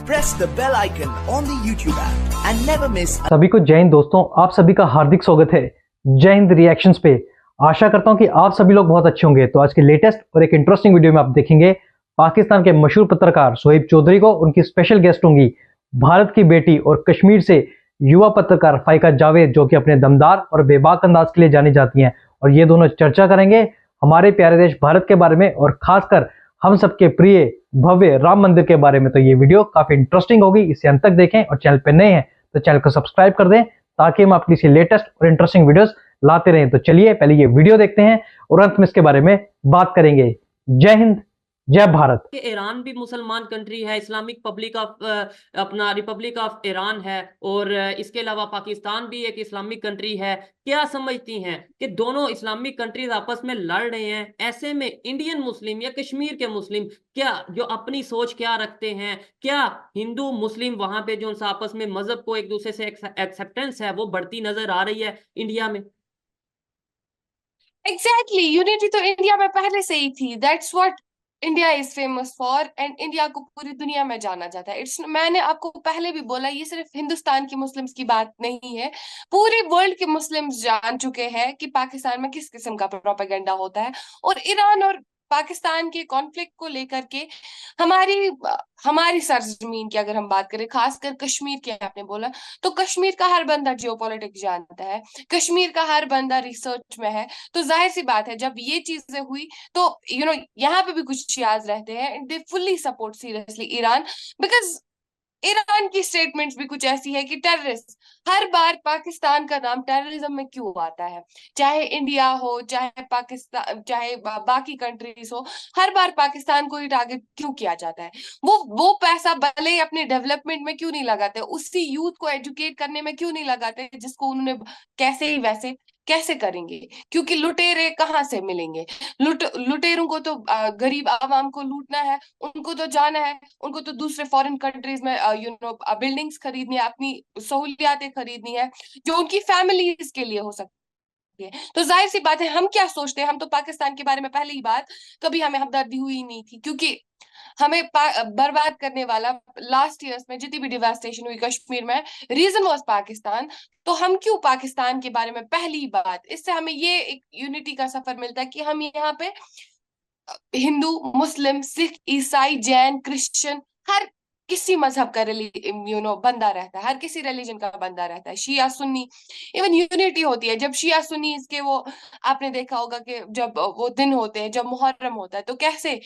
press the bell icon on the YouTube app and never miss. सभी को जय हिंद दोस्तों, आप सभी का हार्दिक स्वागत है जय हिंद रिएक्शंस पे। आशा करता हूं कि आप सभी लोग बहुत अच्छे होंगे। तो आज के लेटेस्ट और एक इंटरेस्टिंग वीडियो में आप देखेंगे पाकिस्तान के मशहूर पत्रकार शोएब चौधरी को। उनकी स्पेशल गेस्ट होंगी भारत की बेटी और कश्मीर से युवा पत्रकार फाइका जावेद, जो कि अपने दमदार और बेबाक अंदाज के लिए जानी जाती हैं। और ये दोनों चर्चा करेंगे हमारे प्यारे देश भारत के बारे में और खासकर हम सबके प्रिय भव्य राम मंदिर के बारे में। तो ये वीडियो काफी इंटरेस्टिंग होगी, इसे अंत तक देखें और चैनल पे नए हैं तो चैनल को सब्सक्राइब कर दें ताकि हम आपके लिए लेटेस्ट और इंटरेस्टिंग वीडियोस लाते रहें। तो चलिए पहले ये वीडियो देखते हैं और अंत में इसके बारे में बात करेंगे। जय हिंद, जय भारत। ईरान भी मुसलमान कंट्री है, इस्लामिक पब्लिक ऑफ अपना रिपब्लिक ऑफ ईरान है, और इसके अलावा पाकिस्तान भी एक इस्लामिक कंट्री है। क्या समझती हैं कि दोनों इस्लामिक कंट्रीज आपस में लड़ रहे हैं? ऐसे में इंडियन मुस्लिम या कश्मीर के मुस्लिम क्या जो अपनी सोच क्या रखते हैं? क्या हिंदू मुस्लिम वहां पे जो आपस में मजहब को एक दूसरे से एक्सेप्टेंस है वो बढ़ती नजर आ रही है इंडिया में? एग्जैक्टली, यूनिटी तो इंडिया में पहले से ही थी। That's what India is famous for, and India को पूरी दुनिया में जाना जाता है। मैंने आपको पहले भी बोला, ये सिर्फ हिंदुस्तान की मुस्लिम्स की बात नहीं है, पूरे वर्ल्ड के मुस्लिम्स जान चुके हैं कि पाकिस्तान में किस किस्म का प्रोपेगेंडा होता है। और ईरान और पाकिस्तान के कॉन्फ्लिक्ट को लेकर के हमारी हमारी सरजमीन की अगर हम बात करें, खासकर कश्मीर की आपने बोला, तो कश्मीर का हर बंदा जियोपॉलिटिक्स जानता है, कश्मीर का हर बंदा रिसर्च में है। तो जाहिर सी बात है जब ये चीजें हुई तो यहाँ पे भी कुछ शियाज रहते हैं, they fully support seriously Iran, because Iran की स्टेटमेंट्स भी कुछ ऐसी है कि टेररिस्ट, हर बार पाकिस्तान का नाम टेररिज्म में क्यों आता है, चाहे इंडिया हो, चाहे पाकिस्तान, चाहे बाकी कंट्रीज हो, हर बार पाकिस्तान को ही टारगेट क्यों किया जाता है? वो पैसा भले ही अपने डेवलपमेंट में क्यों नहीं लगाते, उसी यूथ को एजुकेट करने में क्यों नहीं लगाते जिसको उन्होंने कैसे ही वैसे कैसे करेंगे? क्योंकि लुटेरे कहाँ से मिलेंगे? लुटेरों को तो गरीब आवाम को लूटना है, उनको तो जाना है, उनको तो दूसरे फॉरेन कंट्रीज में बिल्डिंग्स खरीदनी है, अपनी सहूलियातें खरीदनी है जो उनकी फैमिलीज के लिए हो सकती है। तो जाहिर सी बात है, हम क्या सोचते हैं, हम तो पाकिस्तान के बारे में पहले ही बात, कभी हमें हमदर्दी हुई नहीं थी, क्योंकि हमें बर्बाद करने वाला लास्ट ईयर्स में जितनी भी डिवास्टेशन हुई कश्मीर में, रीजन वाज पाकिस्तान। तो हम क्यों पाकिस्तान के बारे में पहली बात, इससे हमें ये एक यूनिटी का सफर मिलता है कि हम यहाँ पे हिंदू, मुस्लिम, सिख, ईसाई, जैन, क्रिश्चियन, हर किसी मजहब का बंदा रहता है, हर किसी रिलीजन का बंदा रहता है, शिया सुन्नी, इवन यूनिटी होती है। जब शिया सुन्नी इसके वो आपने देखा होगा कि जब वो दिन होते हैं, जब मुहर्रम होता है, तो कैसे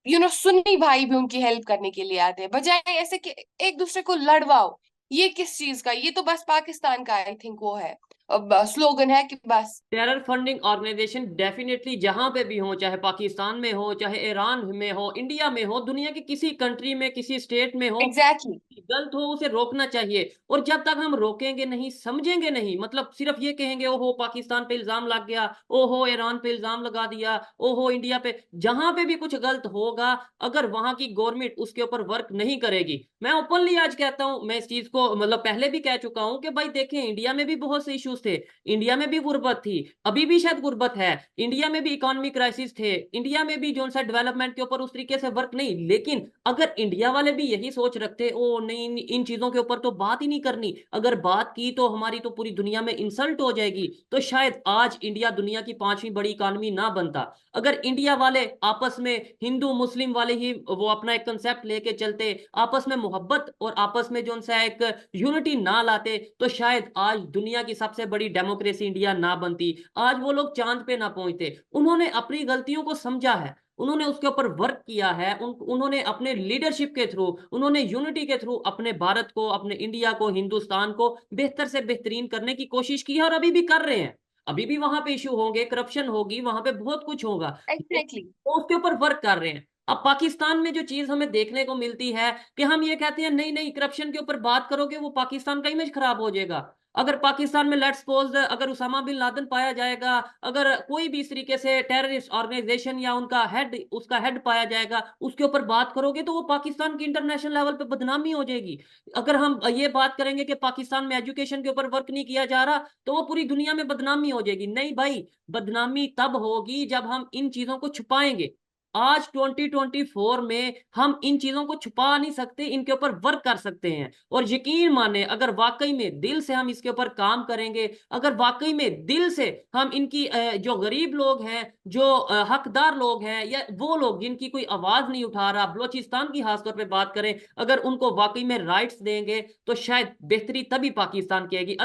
सुन्नी भाई भी उनकी हेल्प करने के लिए आते हैं, बजाय ऐसे कि एक दूसरे को लड़वाओ। ये किस चीज का? ये तो बस पाकिस्तान का आई थिंक वो है स्लोगन है कि बस टेरर फंडिंग ऑर्गेनाइजेशन डेफिनेटली जहां पे भी हो, चाहे पाकिस्तान में हो, चाहे ईरान में हो, इंडिया में हो, दुनिया के किसी कंट्री में, किसी स्टेट में हो, एग्जैक्टली गलत हो उसे रोकना चाहिए। और जब तक हम रोकेंगे नहीं, समझेंगे नहीं, मतलब सिर्फ ये कहेंगे ओहो पाकिस्तान पे इल्जाम लग गया, ओहो ईरान पे इल्जाम लगा दिया, ओहो इंडिया पे, जहां पे भी कुछ गलत होगा, अगर वहां की गवर्नमेंट उसके ऊपर वर्क नहीं करेगी, मैं ओपनली आज कहता हूं, मैं इस चीज को मतलब पहले भी कह चुका हूं कि भाई देखें, इंडिया में भी बहुत से इश्यूज थे, इंडिया में भी गुर्बत थी, अभी भी शायद गुर्बत है, इंडिया में भी इकोनॉमिक क्राइसिस थे, इंडिया में भी जो सा डेवलपमेंट के ऊपर उस तरीके से वर्क नहीं। लेकिन अगर इंडिया वाले भी यही सोच रखते, ओ नहीं इन चीजों के ऊपर तो बात ही नहीं करनी, अगर बात की तो हमारी तो पूरी दुनिया में इंसल्ट हो जाएगी, तो शायद आज इंडिया दुनिया की 5वीं बड़ी इकोनॉमी ना बनता। अगर इंडिया वाले आपस में हिंदू मुस्लिम वाले ही वो अपना एक कंसेप्ट लेके चलते, आपस में मोहब्बत और आपस में जो सा एक यूनिटी ना लाते, तो शायद आज दुनिया की सबसे बड़ी डेमोक्रेसी इंडिया ना बनती, आज वो लोग चांद पे ना पहुंचते। उन्होंने अपनी गलतियों को समझा है, उन्होंने उसके ऊपर वर्क किया है, उन्होंने अपने लीडरशिप के थ्रू, उन्होंने यूनिटी के थ्रू अपने भारत को, अपने इंडिया को, हिंदुस्तान को बेहतर से बेहतरीन करने की कोशिश की है, और अभी भी कर रहे हैं। अभी भी वहां पे इशू होंगे, करप्शन होगी, वहां पे बहुत कुछ होगा, एग्जैक्टली तो उसके ऊपर वर्क कर रहे हैं। अब पाकिस्तान में जो चीज हमें देखने को मिलती है कि हम ये कहते हैं नहीं नहीं करप्शन के ऊपर बात करोगे वो पाकिस्तान का इमेज खराब हो जाएगा। अगर पाकिस्तान में लेट्स सपोज अगर उसामा बिन लादेन पाया जाएगा, अगर कोई भी इस तरीके से टेररिस्ट ऑर्गेनाइजेशन या उनका हेड, उसका हेड पाया जाएगा, उसके ऊपर बात करोगे तो वो पाकिस्तान की इंटरनेशनल लेवल पे बदनामी हो जाएगी। अगर हम ये बात करेंगे कि पाकिस्तान में एजुकेशन के ऊपर वर्क नहीं किया जा रहा, तो वो पूरी दुनिया में बदनामी हो जाएगी। नहीं भाई, बदनामी तब होगी जब हम इन चीजों को छुपाएंगे। आज 2024 में हम इन चीजों को छुपा नहीं सकते, इनके ऊपर वर्क कर सकते हैं। और यकीन माने, अगर वाकई में दिल से हम इसके ऊपर काम करेंगे, अगर वाकई में दिल से हम इनकी जो गरीब लोग हैं, जो हकदार लोग हैं, या वो लोग जिनकी कोई आवाज नहीं उठा रहा, बलोचिस्तान की खासतौर पे बात करें, अगर उनको वाकई में राइट्स देंगे तो शायद बेहतरी तभी पाकिस्तान की आएगी।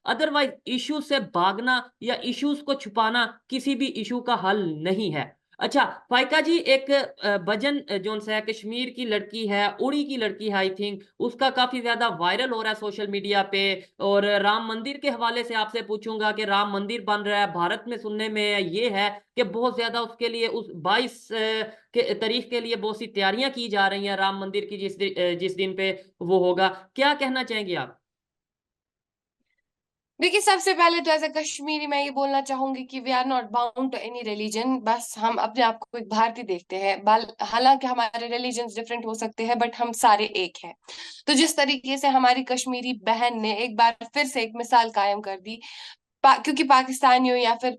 अदरवाइज इश्यूज से भागना या इश्यूज को छुपाना किसी भी इशू का हल नहीं है। अच्छा फाइका जी, एक भजन जो है कश्मीर की लड़की है, उड़ी की लड़की है आई थिंक, उसका काफी ज्यादा वायरल हो रहा है सोशल मीडिया पे। और राम मंदिर के हवाले से आपसे पूछूंगा कि राम मंदिर बन रहा है भारत में, सुनने में ये है कि बहुत ज्यादा उसके लिए उस 22 के तारीख के लिए बहुत सी तैयारियां की जा रही हैं राम मंदिर की, जिस दिन पे वो होगा। क्या कहना चाहेंगे आप? देखिए, सबसे पहले तो एज ए कश्मीरी मैं ये बोलना चाहूंगी कि we are not bound to any religion. बस हम अपने आप को एक भारतीय देखते हैं। हालांकि हमारे रिलीजन डिफरेंट हो सकते हैं, बट हम सारे एक हैं। तो जिस तरीके से हमारी कश्मीरी बहन ने एक बार फिर से एक मिसाल कायम कर दी, क्योंकि पाकिस्तानियों या फिर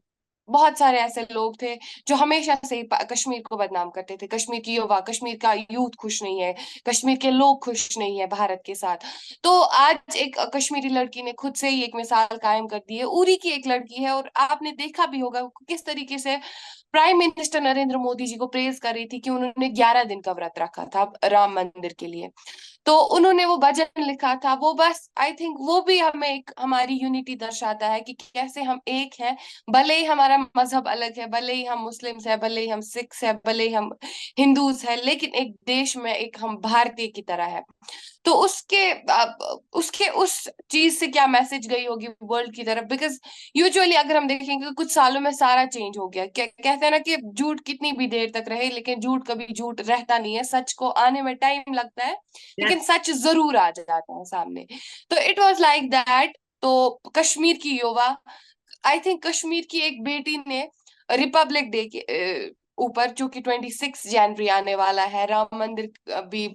बहुत सारे ऐसे लोग थे जो हमेशा से ही कश्मीर को बदनाम करते थे। कश्मीर की युवा, कश्मीर का यूथ खुश नहीं है, कश्मीर के लोग खुश नहीं है भारत के साथ। तो आज एक कश्मीरी लड़की ने खुद से ही एक मिसाल कायम कर दी है। उरी की एक लड़की है, और आपने देखा भी होगा किस तरीके से प्राइम मिनिस्टर नरेंद्र मोदी जी को प्रेज कर रही थी कि उन्होंने 11 दिन का व्रत रखा था राम मंदिर के लिए। तो उन्होंने वो भजन लिखा था, वो बस आई थिंक वो भी हमें एक हमारी यूनिटी दर्शाता है कि कैसे हम एक हैं। भले ही हमारा मजहब अलग है, भले ही हम मुस्लिम्स हैं, भले ही हम सिख्स हैं, भले ही हम हिंदूज हैं, लेकिन एक देश में एक हम भारतीय की तरह है। तो उसके उस चीज से क्या मैसेज गई होगी वर्ल्ड की तरफ? बिकॉज यूजुअली अगर हम देखेंगे कुछ सालों में सारा चेंज हो गया। कहते हैं ना कि झूठ कितनी भी देर तक रहे, लेकिन झूठ कभी झूठ रहता नहीं है। सच को आने में टाइम लगता है, लेकिन सच जरूर आ जाता है सामने। तो इट वॉज लाइक दैट। तो कश्मीर की युवा, आई थिंक कश्मीर की एक बेटी ने रिपब्लिक डे के ऊपर, जो कि 26 जनवरी आने वाला है, राम मंदिर भी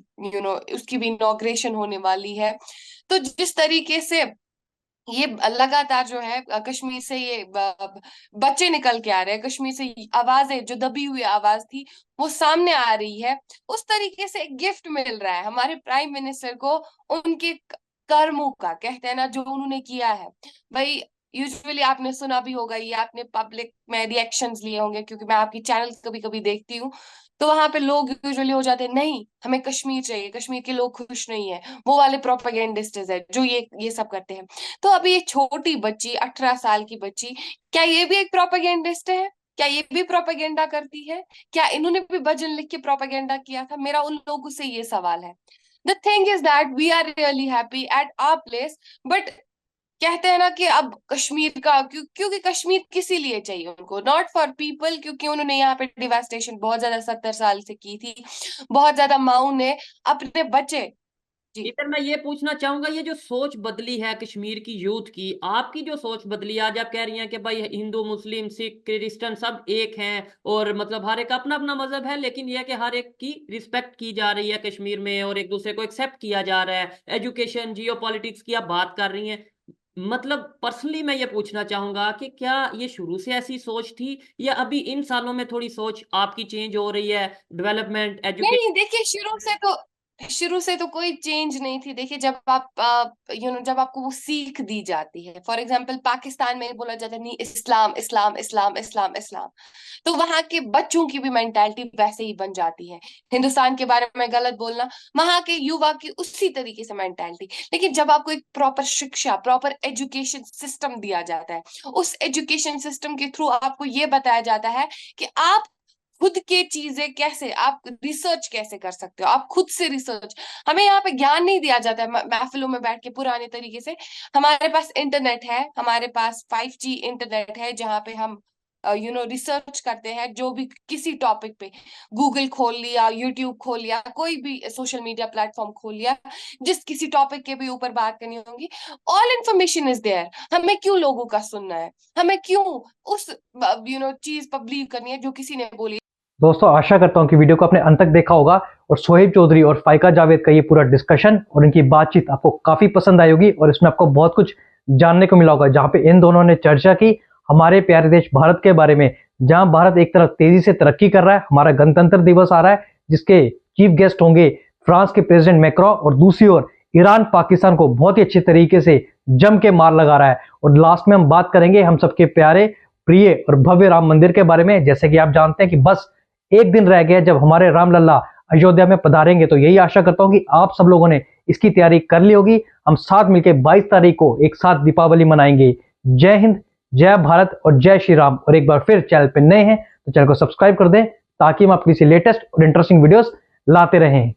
उसकी भी इनॉग्रेशन होने वाली है। तो जिस तरीके से ये लगातार जो है कश्मीर से ये बच्चे निकल के आ रहे हैं, कश्मीर से आवाजें जो दबी हुई आवाज थी वो सामने आ रही है, उस तरीके से एक गिफ्ट मिल रहा है हमारे प्राइम मिनिस्टर को उनके कर्मों का। कहते हैं ना, जो उन्होंने किया है भाई। यूजुअली आपने सुना भी होगा, ये आपने पब्लिक में रिएक्शंस लिए होंगे, क्योंकि मैं आपकी चैनल कभी कभी देखती हूँ। तो वहां पे लोग यूजुअली हो जाते हैं, नहीं हमें कश्मीर चाहिए, कश्मीर के लोग खुश नहीं है, वो वाले प्रोपेगेंडिस्ट है जो ये सब करते हैं। तो अभी ये छोटी बच्ची, 18 साल की बच्ची, क्या ये भी एक प्रोपेगेंडिस्ट है? क्या ये भी प्रोपेगेंडा करती है? क्या इन्होंने भी भजन लिख के प्रोपेगेंडा किया था? मेरा उन लोगों से ये सवाल है। The thing is that we are really happy at our place, but कहते हैं ना कि अब कश्मीर का क्योंकि कश्मीर किसी लिए चाहिए उनको, नॉट फॉर पीपल, क्योंकि उन्होंने यहाँ पे डिवास्टेशन बहुत ज्यादा 70 साल से की थी। बहुत ज्यादा माऊ ने अपने बच्चे। जी। इधर मैं ये पूछना चाहूंगा, ये जो सोच बदली है कश्मीर की यूथ की, आपकी जो सोच बदली है, आज आप कह रही हैं कि भाई हिंदू मुस्लिम सिख क्रिश्चियन सब एक हैं, और मतलब हर एक अपना अपना मजहब है, लेकिन यह कि हर एक की रिस्पेक्ट की जा रही है कश्मीर में, और एक दूसरे को एक्सेप्ट किया जा रहा है। एजुकेशन, जियो पॉलिटिक्स की आप बात कर रही हैं। मतलब पर्सनली मैं ये पूछना चाहूंगा कि क्या ये शुरू से ऐसी सोच थी, या अभी इन सालों में थोड़ी सोच आपकी चेंज हो रही है? Development, education. नहीं, देखिए, शुरू से तो कोई चेंज नहीं थी। देखिए, जब आप जब आपको वो सीख दी जाती है, फॉर एग्जांपल पाकिस्तान में बोला जाता है नहीं, इस्लाम इस्लाम इस्लाम इस्लाम इस्लाम, तो वहां के बच्चों की भी मेंटालिटी वैसे ही बन जाती है। हिंदुस्तान के बारे में गलत बोलना, वहां के युवा की उसी तरीके से मेंटालिटी। लेकिन जब आपको एक प्रॉपर शिक्षा, प्रॉपर एजुकेशन सिस्टम दिया जाता है, उस एजुकेशन सिस्टम के थ्रू आपको ये बताया जाता है कि आप खुद के चीजें कैसे, आप रिसर्च कैसे कर सकते हो, आप खुद से रिसर्च। हमें यहाँ पे ज्ञान नहीं दिया जाता है महफिलों में बैठ के पुराने तरीके से। हमारे पास इंटरनेट है, हमारे पास 5G इंटरनेट है, जहाँ पे हम रिसर्च करते हैं, जो भी किसी टॉपिक पे गूगल खोल लिया, यूट्यूब खोल लिया, कोई भी सोशल मीडिया प्लेटफॉर्म खोल लिया, जिस किसी टॉपिक के भी ऊपर बात करनी होगी, ऑल इंफॉर्मेशन इज देयर। हमें क्यों लोगों का सुनना है? हमें क्यों उस चीज पर बिलीव करनी है जो किसी ने बोली? दोस्तों आशा करता हूं कि वीडियो को आपने अंत तक देखा होगा और सोहेब चौधरी और फाइका जावेद का ये पूरा डिस्कशन और इनकी बातचीत आपको काफी पसंद आई होगी और इसमें आपको बहुत कुछ जानने को मिला होगा, जहां पे इन दोनों ने चर्चा की हमारे प्यारे देश भारत के बारे में, जहां भारत एक तरफ तेजी से तरक्की कर रहा है, हमारा गणतंत्र दिवस आ रहा है जिसके चीफ गेस्ट होंगे फ्रांस के प्रेसिडेंट मैक्रो, और दूसरी ओर ईरान पाकिस्तान को बहुत ही अच्छे तरीके से जम के मार लगा रहा है। और लास्ट में हम बात करेंगे हम सबके प्यारे, प्रिय और भव्य राम मंदिर के बारे में। जैसे कि आप जानते हैं कि बस एक दिन रह गया जब हमारे राम लल्ला अयोध्या में पधारेंगे, तो यही आशा करता हूं कि आप सब लोगों ने इसकी तैयारी कर ली होगी। हम साथ मिलकर 22 तारीख को एक साथ दीपावली मनाएंगे। जय हिंद, जय भारत और जय श्री राम। और एक बार फिर चैनल पे नए हैं तो चैनल को सब्सक्राइब कर दें ताकि हम आपकी लेटेस्ट और इंटरेस्टिंग वीडियोस लाते रहें।